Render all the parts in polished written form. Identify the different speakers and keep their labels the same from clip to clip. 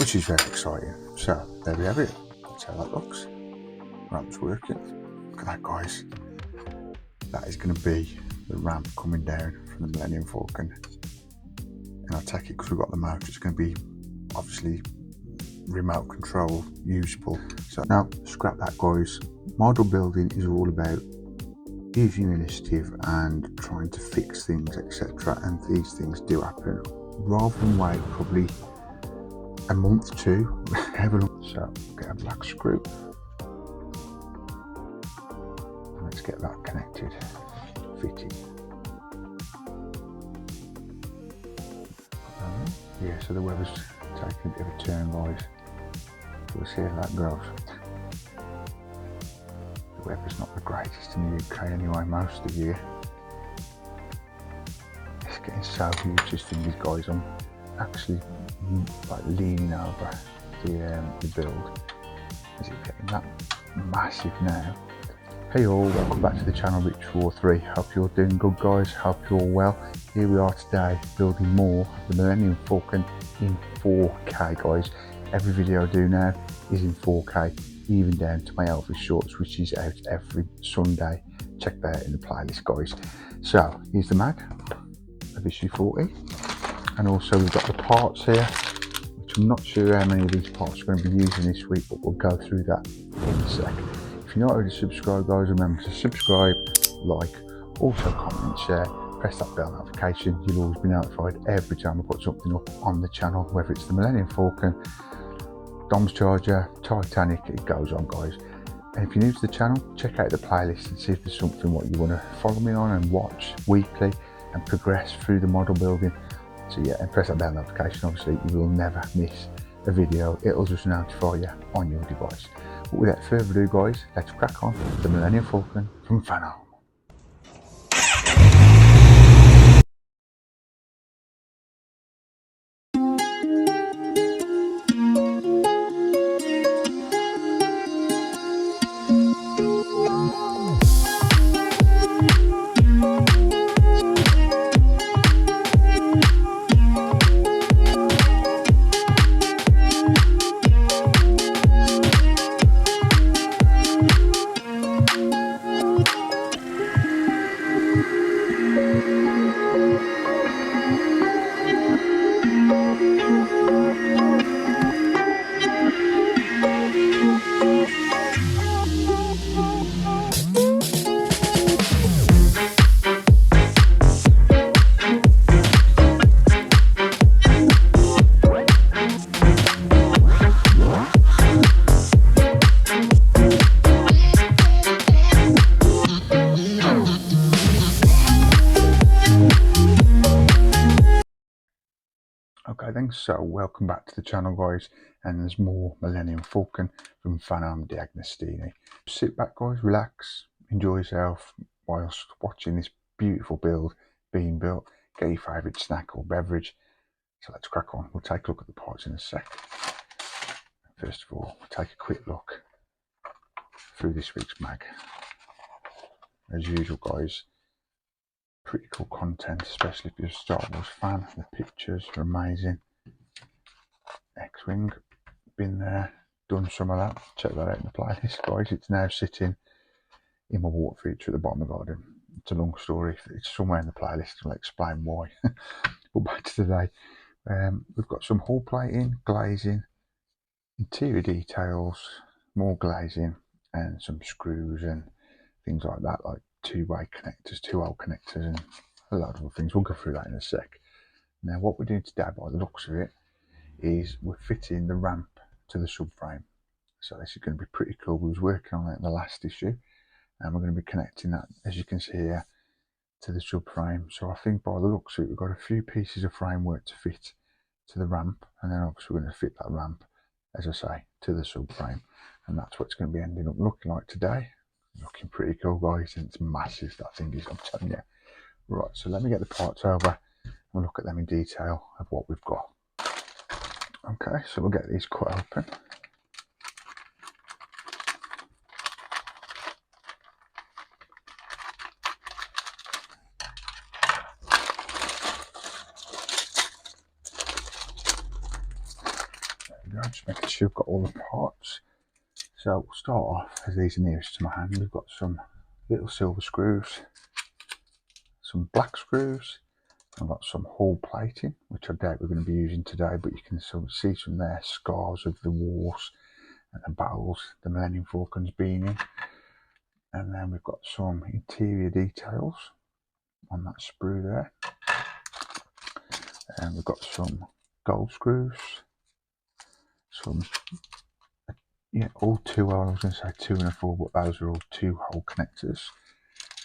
Speaker 1: which is very exciting. So there we have it. That's how that looks. Ramp's working. Look at that, guys. That is going to be the ramp coming down from the Millennium Falcon. And I take it because we've got the motor, it's going to be obviously remote control, usable. So now scrap that, guys. Model building is all about using initiative and trying to fix things, etc. And these things do happen. Rather than wait probably a month or two, so get a black screw. Let's get that connected, fitted. Yeah, so the weather's taking a bit of a turn, guys. We'll see how that goes. The weather's not the greatest in the UK anyway, most of the year. It's getting so huge, this thing is, guys. I'm actually like leaning over the build. Is it getting that massive now? Hey all, welcome back to the channel, Rich43. Hope you're doing good, guys. Hope you're well. Here we are today building more of the Millennium Falcon in 4K, guys. Every video I do now is in 4K, even down to my Elvis shorts, which is out every Sunday. Check that out in the playlist, guys. So here's the mag of issue 40, and also we've got the parts here, which I'm not sure how many of these parts we're going to be using this week, but we'll go through that in a sec. If you're not already subscribed, guys, remember to subscribe, like, also comment, share, press that bell notification. You'll always be notified every time I put something up on the channel, whether it's the Millennium Falcon, Dom's Charger, Titanic, it goes on, guys. And if you're new to the channel, check out the playlist and see if there's something what you want to follow me on and watch weekly and progress through the model building. So yeah, and press that bell notification. Obviously you will never miss a video, it'll just notify you on your device. But without further ado, guys, let's crack on with the Millennium Falcon from Falcon. Okay then, so welcome back to the channel, guys, and there's more Millennium Falcon from Falcon D'Agostini. Sit back, guys, relax, enjoy yourself whilst watching this beautiful build being built. Get your favourite snack or beverage. So let's crack on. We'll take a look at the parts in a sec. First of all, we'll take a quick look through this week's mag. As usual, guys, pretty cool content, especially if you're a Star Wars fan. The pictures are amazing. X-Wing, been there, done some of that. Check that out in the playlist, guys. It's now sitting in my water feature at the bottom of the garden. It's a long story, it's somewhere in the playlist, I'll explain why. But back to today, we've got some hull plating, glazing, interior details, more glazing, and some screws and things like that, like two-way connectors, two-hole connectors, and a lot of other things. We'll go through that in a sec. Now what we're doing today, by the looks of it, is we're fitting the ramp to the subframe. So this is going to be pretty cool. We was working on it in the last issue, and we're going to be connecting that, as you can see here, to the subframe. So I think by the looks of it, we've got a few pieces of framework to fit to the ramp, and then obviously we're going to fit that ramp, as I say, to the subframe, and that's what's going to be ending up looking like today. Looking pretty cool, guys, and it's massive, that thing is, I'm telling you. Right, so let me get the parts over and look at them in detail of what we've got. Okay, so we'll get these cut open. There we go. just making sure we've got all the parts. So we'll start off, as these are nearest to my hand, we've got some little silver screws, some black screws. I've got some hull plating, which I doubt we're going to be using today, but you can sort of see some there, scars of the wars and the battles the Millennium Falcon's been in. And then we've got some interior details on that sprue there. And we've got some gold screws, some, yeah, all two, I was going to say 2 and a 4, but those are all 2-hole connectors.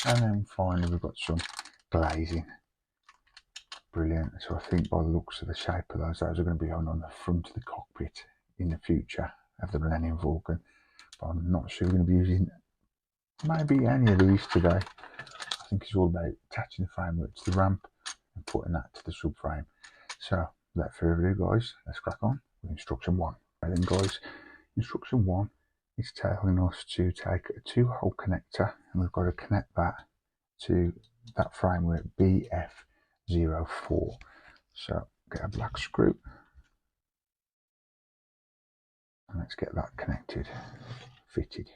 Speaker 1: And then finally we've got some glazing. Brilliant. So I think by the looks of the shape of those are going to be on the front of the cockpit in the future of the Millennium Falcon. But I'm not sure we're going to be using maybe any of these today. I think it's all about attaching the framework to the ramp and putting that to the subframe. So without further ado, guys, let's crack on with instruction 1. Right then, guys, instruction 1 is telling us to take a 2-hole connector and we've got to connect that to that framework BF04. So get a black screw and let's get that connected, fitted.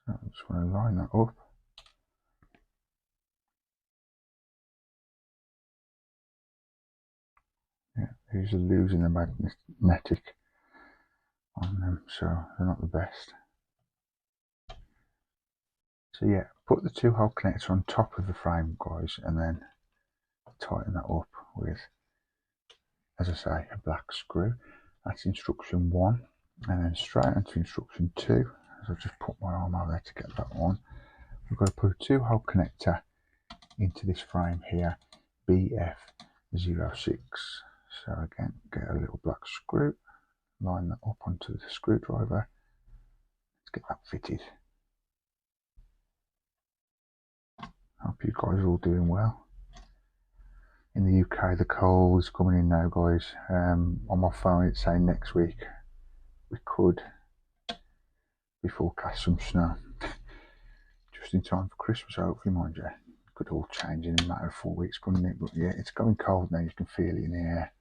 Speaker 1: So I just want to line that up. Yeah, these are losing the magnetic on them, so they're not the best. So yeah, put the 2-hole connector on top of the frame, guys, and then tighten that up with, as I say, a black screw. That's instruction 1, and then straight into instruction 2. So I'll just put my arm over there to get that on. We've got to put a 2-hole connector into this frame here, BF06. So again, get a little black screw, line that up onto the screwdriver. Let's get that fitted. Hope you guys are all doing well. In the UK, the cold is coming in now, guys. On my phone, it's saying next week we could be forecast some snow. Just in time for Christmas, hopefully, mind you. It could all change in a matter of 4 weeks, couldn't it? But yeah, it's going cold now. You can feel it in the air.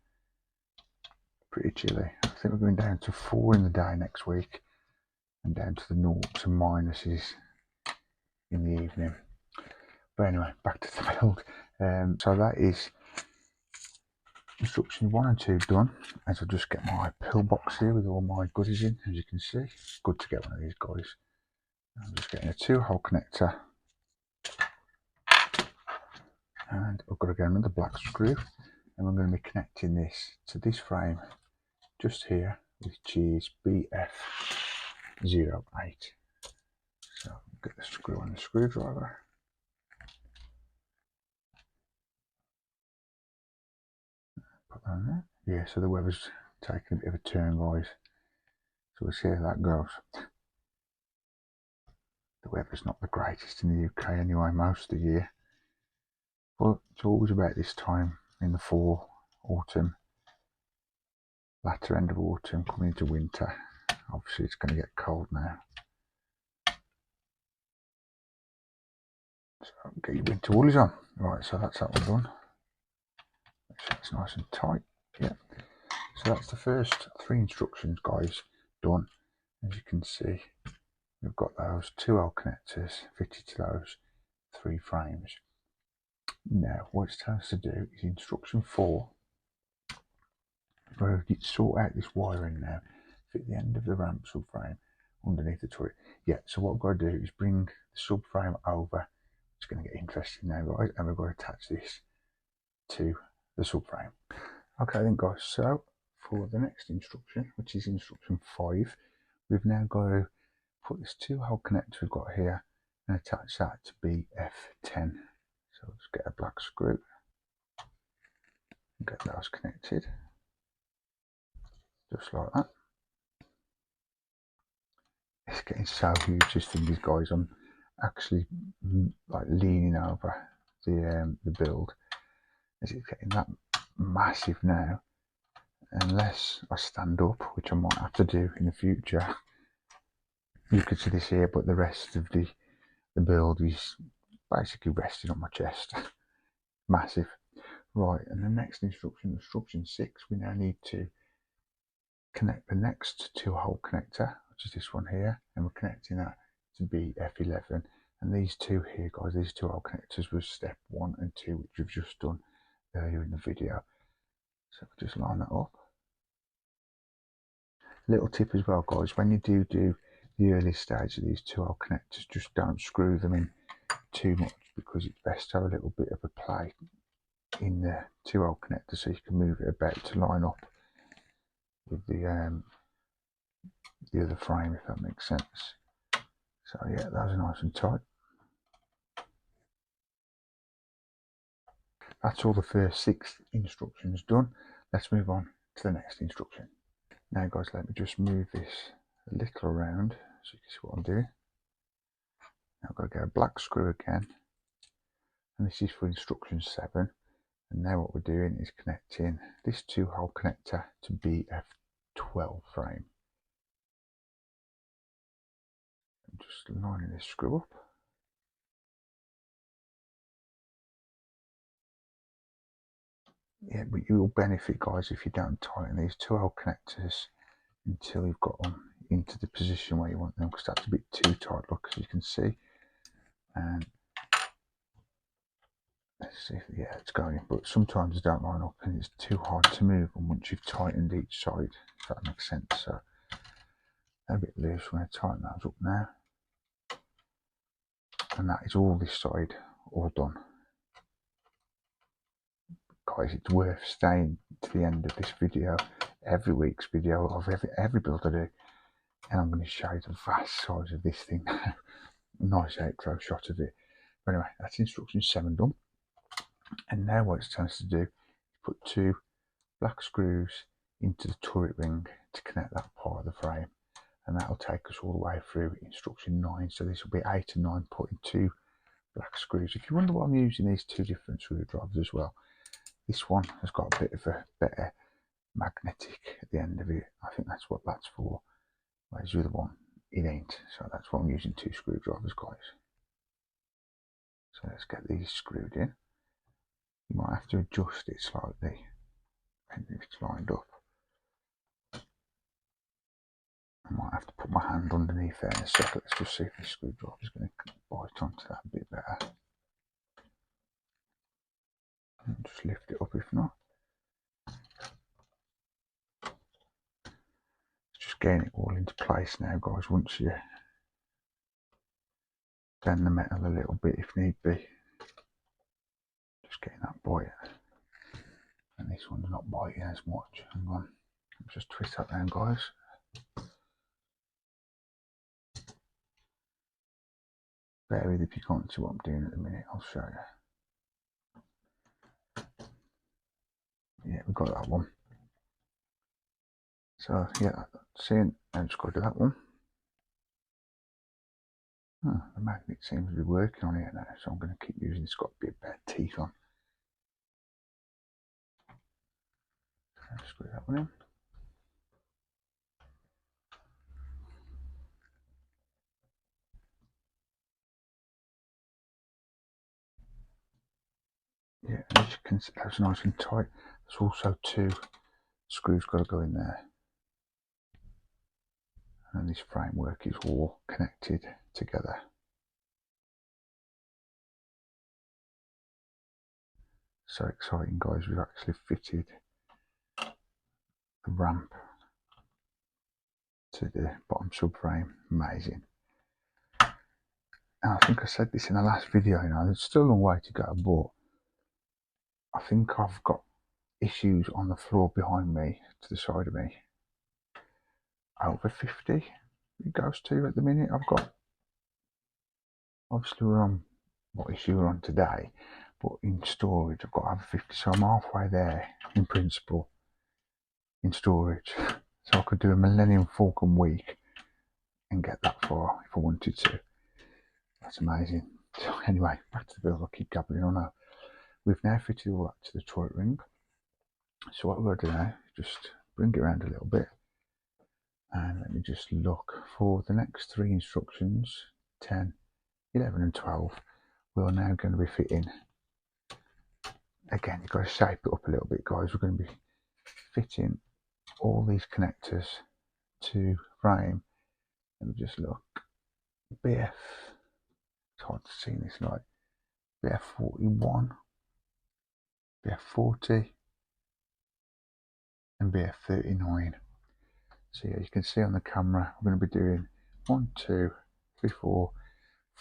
Speaker 1: Pretty chilly. I think we're going down to 4 in the day next week and down to the noughts and minuses in the evening. But anyway, back to the build. So that is instructions 1 and 2 done. As I just get my pillbox here with all my goodies in, as you can see. It's good to get one of these, guys. I'm just getting a 2-hole connector. And I've got to get another black screw. And we're going to be connecting this to this frame just here, which is BF08. So get the screw on the screwdriver. Put that on there. Yeah, so the weather's taking a bit of a turn, guys. So we'll see how that goes. The weather's not the greatest in the UK anyway, most of the year. But it's always about this time in the fall, autumn, latter end of autumn, coming into winter. Obviously it's going to get cold now. So get your winter woolies on. Right, so that's that one done. Make sure it's nice and tight. Yeah. So that's the first 3 instructions, guys, done. As you can see, we've got those 2L connectors fitted to those 3 frames. Now, what it's telling us to do is instruction 4. We've got to sort out this wiring now. Fit the end of the ramp subframe underneath the turret. Yeah, so what we've got to do is bring the subframe over. It's going to get interesting now, guys, and we've got to attach this to the subframe. Okay then, guys, so for the next instruction, which is instruction 5, we've now got to put this 2-hole connector we've got here and attach that to BF10. So let's get a black screw and get those connected, just like that. It's getting so huge, this thing is, guys. I'm actually like leaning over the build as it's getting that massive now. Unless I stand up, which I might have to do in the future. You could see this here, but the rest of the build is basically resting on my chest. Massive. Right, and the next instruction 6, we now need to connect the next 2-hole connector, which is this one here, and we're connecting that to BF11. And these two here, guys, these 2-hole connectors was step 1 and 2, which we've just done earlier in the video. So we'll just line that up. Little tip as well, guys, when you do the early stage of these 2-hole connectors, just don't screw them in too much, because it's best to have a little bit of a play in the 2-hole connector so you can move it about to line up with the other frame, if that makes sense. So yeah, those are nice and tight. That's all the first 6 instructions done. Let's move on to the next instruction. Now guys, let me just move this a little around so you can see what I'm doing. Now I've got to go black screw again, and this is for instruction 7. And now what we're doing is connecting this 2-hole connector to BF12 frame. I'm just lining this screw up. Yeah, but you will benefit, guys, if you don't tighten these 2-hole connectors until you've got them into the position where you want them, because that's a bit too tight, look, as you can see. And let's see if, yeah, it's going, but sometimes they don't line up and it's too hard to move them once you've tightened each side, if that makes sense. So they're a bit loose. We're going to tighten those up now, and that is all this side all done. Guys, it's worth staying to the end of this video, every week's video of every build I do, and I'm going to show you the vast size of this thing now. Nice outro shot of it. But anyway, that's instruction 7 done. And now what it's telling us to do is put 2 black screws into the turret ring to connect that part of the frame, and that will take us all the way through instruction 9. So this will be 8 and 9, putting 2 black screws. If you wonder why I'm using these 2 different screwdrivers as well, this one has got a bit of a better magnetic at the end of it. I think that's what that's for, whereas the other one, it ain't. So that's why I'm using 2 screwdrivers, guys. So let's get these screwed in. You might have to adjust it slightly and if it's lined up. I might have to put my hand underneath there in a second. Let's just see if this screwdriver is going to bite onto that a bit better. And just lift it up if not. Just getting it all into place now, guys. Once you bend the metal a little bit if need be. Just getting that bite. And this one's not biting as much. Hang on. Just twist that down, guys. Bear with if you can't see what I'm doing at the minute. I'll show you. Yeah, we've got that one. So yeah, seeing, I'm just going to do that one. Oh, the magnet seems to be working on it now, so I'm going to keep using it. It's got a bit better teeth on. So screw that one in. Yeah, as you can see, that's nice and tight. There's also 2 screws got to go in there. And this framework is all connected together. So exciting, guys. We've actually fitted the ramp to the bottom subframe. Amazing. And I think I said this in the last video, you know, there's still a long way to go, but I think I've got issues on the floor behind me, to the side of me, over 50 it goes to at the minute. I've got, obviously we're on what issue we're on today, but in storage I've got over 50, so I'm halfway there in principle in storage. So I could do a Millennium Falcon week and get that far if I wanted to. That's amazing. So anyway, back to the build. I'll keep gabbling on now. We've now fitted all that to the turret ring. So what we're going to do now is just bring it around a little bit, and let me just look for the next 3 instructions, 10, 11 and 12. We are now going to be fitting again, you've got to shape it up a little bit, guys. We're going to be fitting all these connectors to frame. Let me just look. BF, it's hard to see in this light. BF41, BF40, and BF39. So yeah, you can see on the camera, we're going to be doing 1, 2, 3, 4,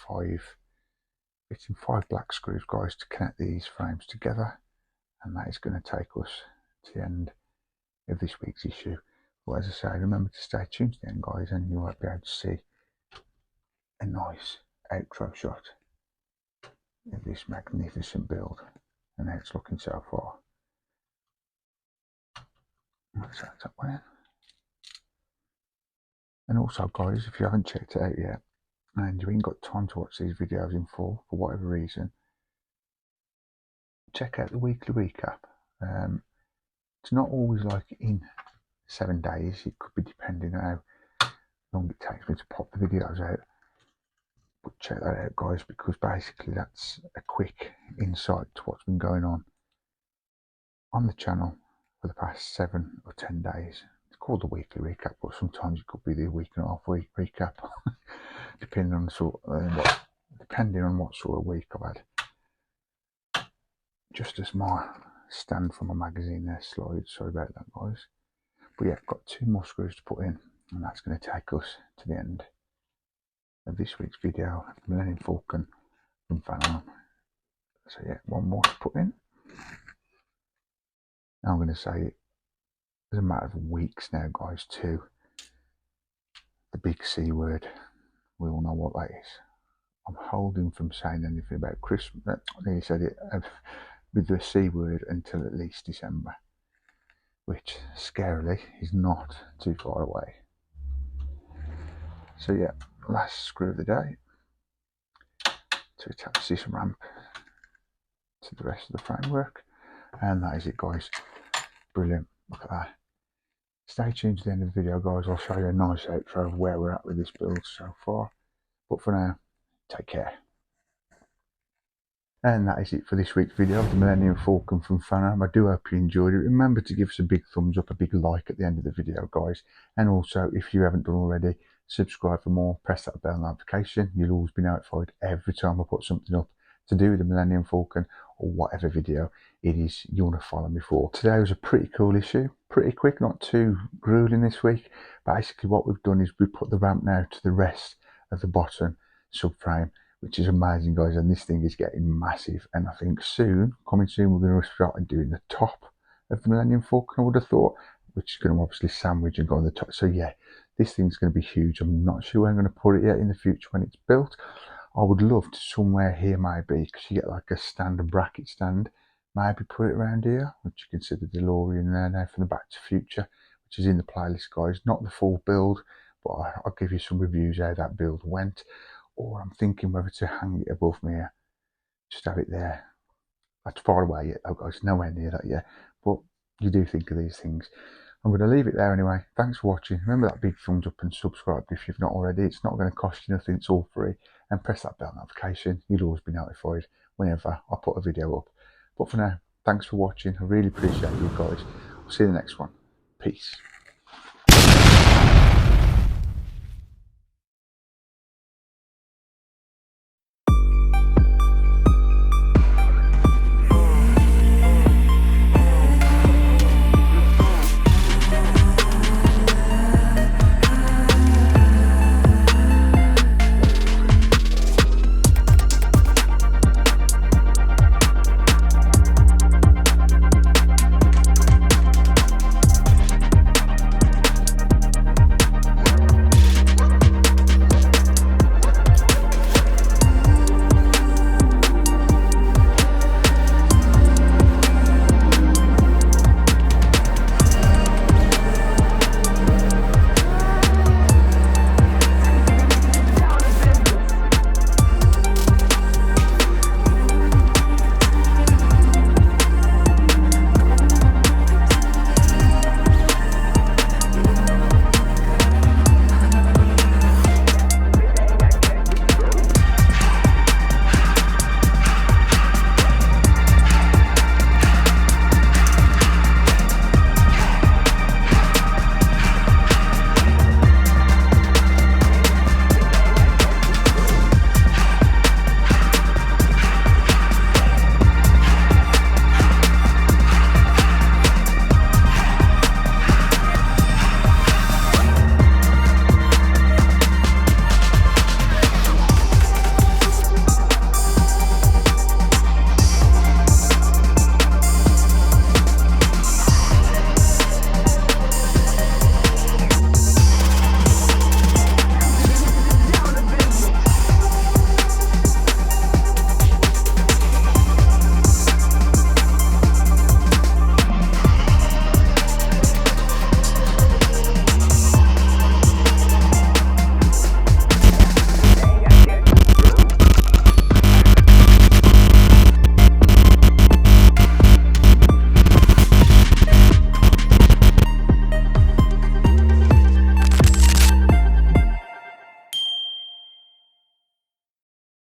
Speaker 1: 5, fitting 5 black screws, guys, to connect these frames together, and that is going to take us to the end of this week's issue. But as I say, remember to stay tuned to the end, guys, and you might be able to see a nice outro shot of this magnificent build and how it's looking so far. Let's add that one in. And also, guys, if you haven't checked it out yet and you ain't got time to watch these videos in full for whatever reason, check out the weekly recap. It's not always like in 7 days, it could be depending on how long it takes me to pop the videos out. But check that out, guys, because basically that's a quick insight to what's been going on the channel for the past 7 or 10 days. It's called the weekly recap, but sometimes it could be the week and a half week recap, depending on what sort of week I've had. Just as my stand from a magazine there slide. Sorry about that, guys. But yeah, I've got 2 more screws to put in, and that's going to take us to the end of this week's video, Millennium Falcon from Fan. So yeah, 1 more to put in. Now I'm going to say it's a matter of weeks now, guys, to the big C word. We all know what that is. I'm holding from saying anything about Christmas. I nearly said it with the C word until at least December, which scarily is not too far away. So yeah, last screw of the day to attach this ramp to the rest of the framework, and that is it, guys. Brilliant. Look at that. Stay tuned to the end of the video, guys. I'll show you a nice outro of where we're at with this build so far. But for now, take care. And that is it for this week's video of the Millennium Falcon from Fan. I do hope you enjoyed it. Remember to give us a big thumbs up, a big like at the end of the video, guys. And also, if you haven't done already, subscribe for more, press that bell notification. You'll always be notified every time I put something up to do with the Millennium Falcon or whatever video it is you want to follow me for. Today was a pretty cool issue, pretty quick, not too grueling this week. Basically what we've done is we put the ramp now to the rest of the bottom subframe, which is amazing, guys, and this thing is getting massive. And I think coming soon, we're going to start doing the top of the Millennium Falcon, I would have thought, which is going to obviously sandwich and go on the top. So yeah, this thing's going to be huge. I'm not sure where I'm going to put it yet in the future when it's built. I would love to somewhere here maybe, because you get like a standard bracket stand, maybe put it around here, which you can see the DeLorean there now from the Back to Future, which is in the playlist, guys. Not the full build, but I'll give you some reviews how that build went. Or I'm thinking whether to hang it above me here, just have it there. That's far away yet, though, guys, nowhere near that yet, but you do think of these things. I'm going to leave it there anyway. Thanks for watching. Remember that big thumbs up and subscribe if you've not already. It's not going to cost you nothing, it's all free. And press that bell notification. You'll always be notified whenever I put a video up. But for now, thanks for watching. I really appreciate you guys. I'll see you in the next one. Peace.